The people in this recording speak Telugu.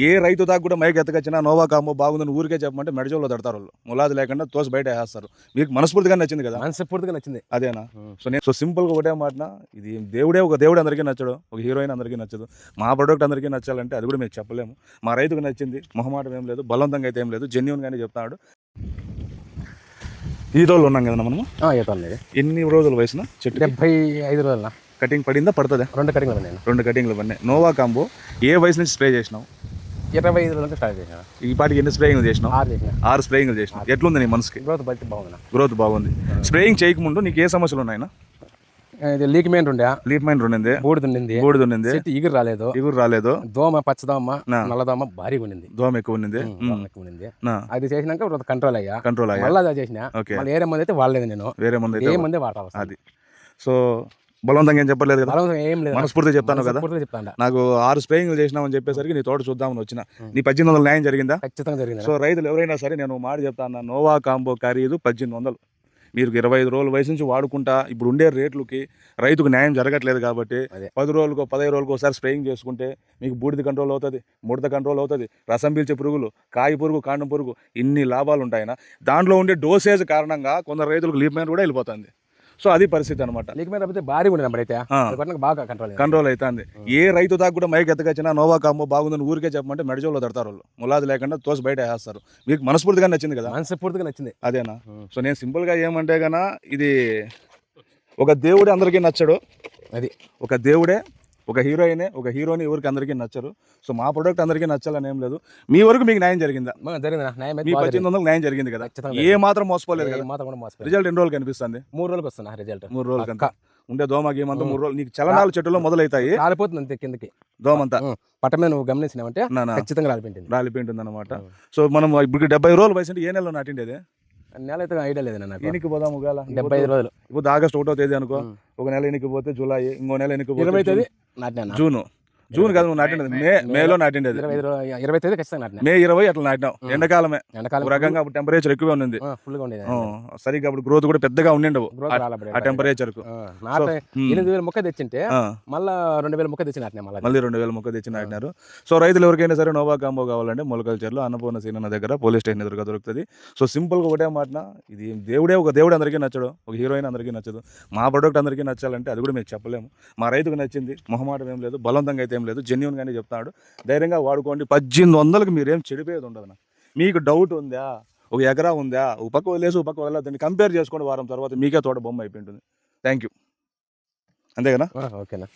ఏ రైతు దాకా కూడా మైక్ ఎత్తకొచ్చినా నోవా కాంబో బాగుందని ఊరికే చెప్పమంటే మెడజోల్లో తడతారు వాళ్ళు, ములాది లేకుండా తోసి బయట వేస్తారు. మీకు మనస్ఫూర్తిగా నచ్చింది కదా? మనస్ఫూర్తిగా నచ్చింది. అదేనా? సో సింపుల్గా ఒకటే మాట, ఇది దేవుడు అందరికీ నచ్చడు, ఒక హీరోయిన్ అందరికీ నచ్చదు. మా ప్రొడక్ట్ అందరికీ నచ్చాలంటే అది కూడా మేము చెప్పలేము. మా రైతుకు నచ్చింది, మొహమాటం ఏం లేదు, బలవంతంగా అయితే ఏం లేదు, జెన్యూన్గానే చెప్తాడు. ఈ రోజులు ఉన్నాం కదా మనము. ఎన్ని రోజుల వయసున చెట్టు? 75 రోజుల కటింగ్ పడిందా? పడుతుందా? 2 కటింగ్లు నేను 2 కటింగ్లు పడినాయి. నోవా కాంబో ఏ వయసు నుంచి స్ప్రే చేసినావు? 25 రోజులకి స్టార్ట్ చేసిన. ఈ పాటికి ఎన్ని స్ప్రేయింగ్లు చేసినావు? 6 స్ప్రేయింగ్లు చేసినావు. ఎట్లుంది నీ మనసుకి? గ్రోత్ బాగుంది. స్ప్రేయింగ్ చేయకముందు నీకు ఏ సమస్యలు ఉన్నాయినా? లీక్ మైన్ ఉండింది, బూడిద ఉండింది, ఇగురు రాలేదు, దోమ, పచ్చదోమ, నల్లదోమ భారీగా ఉండింది, దోమ ఎక్కువ ఉండింది. అది చేసినాక కంట్రోల్ అయ్యా. మళ్ళీ అది చేసిన వేరే మంది అయితే వాడలేదు, నేను వేరే మంది ఏ మంది వాడాలి. అది సో బలవంతంగా ఏం చెప్పలేదు కదా? ఏం లేదు, మనస్ఫూర్తిగా చెప్తాను కదా. నాకు 6 స్ప్రేయింగ్లు చేసినామని చెప్పేసరికి నీ తోట చూద్దామని వచ్చిన. నీ 1800 న్యాయం జరిగిందా? ఖచ్చితంగా జరిగింది. సో రైతులు ఎవరైనా సరే నేను మాట చెప్తాను, నోవా కాంబో ఖరీదు 1800. మీరు 25 రోజుల వయసు నుంచి వాడుకుంటా ఇప్పుడు ఉండే రేట్లకి రైతుకు న్యాయం జరగట్లేదు కాబట్టి 10 రోజులకో 15 రోజులకో ఒకసారి స్ప్రేయింగ్ చేసుకుంటే మీకు బూడిద కంట్రోల్ అవుతుంది, ముడత కంట్రోల్ అవుతుంది, రసం పీల్చే పురుగులు, కాయ పురుగు, కాండం పురుగు, ఇన్ని లాభాలు ఉంటాయినా. దాంట్లో ఉండే డోసేజ్ కారణంగా కొందరు రైతులకు లీప్ మైన్ కూడా వెళ్ళిపోతుంది. సో అది పరిస్థితి అనమాట. బాగా కంట్రోల్ అవుతుంది. ఏ రైతు దాకా కూడా మైక్ ఎత్తకొచ్చినా నోవా కాంబో బాగుందని ఊరికే చెప్పమంటే మెడజోల్లో తడతారు వాళ్ళు, ములాది లేకుండా తోసి బయట వేస్తారు. మీకు మనస్ఫూర్తిగా నచ్చింది కదా? మనస్ఫూర్తిగా నచ్చింది. అదేనా? సో నేను సింపుల్గా ఏమంటే కన్నా, ఇది ఒక దేవుడే అందరికీ నచ్చడు, అది ఒక దేవుడే, ఒక హీరోయినే, ఒక హీరోని ఎవరికి అందరికీ నచ్చరు. సో మా ప్రొడక్ట్ అందరికీ నచ్చాలని ఏం లేదు. మీ వరకు మీకు న్యాయం జరిగిందా? మీ 1800 న్యాయం జరిగింది కదా? ఏ మాత్రం మోసపోలేదు కదా? రిజల్ట్ ఎన్ని రోజులు కనిపిస్తుంది? 3 రోజులకు వస్తున్నా రిజల్ట్. 3 రోజులు కనుక ఉండే దోమ గేమంతా 3 రోజులు నీకు చలనాలు చెట్టులో మొదలవుతాయి, రాలిపోతుంది అంతే కిందకి దోమంతా. పట్ట మీద నువ్వు గమనించినావంటే ఖచ్చితంగా రాలిపోయింటుంది అనమాట. సో మనం ఇప్పుడు 70 రోజుల వయసు అంటే ఏ నెలలో నాటిండేది? నెల అయితే ఐడియా లేదు నాకు. ఎనికి పోదాం? 75 రోజులు. ఇప్పుడు ఆగస్ట్ 1వ తేదీ అనుకో, ఒక నెల ఎనికి పోతే జూలై, ఇంకో నెల ఎనికి పోతే 20 తేదీ జూన్ కాదు నువ్వు నాటిండేది, మేలో నాటిండేది. 20 తేదీ ఖచ్చితంగా నాటినా. మే 20 అట్లా నాటినావు. ఎండాకాలమే రకంగా అప్పుడు టెంపరేచర్ ఎక్కువ ఉంది, సరిగ్గా అప్పుడు గ్రోత్ కూడా పెద్దగా ఉండిండవు ఆ టెంపరేచర్ కు. 8,000 మొక్క తెచ్చింటే మళ్ళీ 2,000 మొక్క తెచ్చి నాటినా. మళ్ళీ 2,000 మొక్క తెచ్చి నాటినారు. సో రైతులు ఎవరికైనా సరే నోవా కాంబో కావాలంటే మొలకల్చర్లో అన్నపూర్ణ సీనన్న దగ్గర పోలీస్ స్టేషన్ ఎదురుగా దొరుకుతుంది. సో సింపుల్గా ఒకటే మాట, ఇది దేవుడు అందరికీ నచ్చడు, ఒక హీరోయిన్ అందరికీ నచ్చదు. మా ప్రొడక్ట్ అందరికీ నచ్చాలంటే అది కూడా మేము చెప్పలేము. మా రైతుకు నచ్చింది, మొహమాటం ఏం లేదు, బలవంతంగా అయితే ఏం లేదు, జెన్యూన్గానే చెప్తాడు. ధైర్యంగా వాడుకోండి. 1800కి మీరేం చెడిపోయేది ఉండదు. మీకు డౌట్ ఉందా, ఒక ఎకరా ఉందా, ఉపక్క వదిలేసి ఉపక్క వదలద్దండి, కంపేర్ చేసుకోండి. వారం తర్వాత మీకే తోట బొమ్మ అయిపోయింటుంది. Thank you. అంతే కదా? ఓకేనా.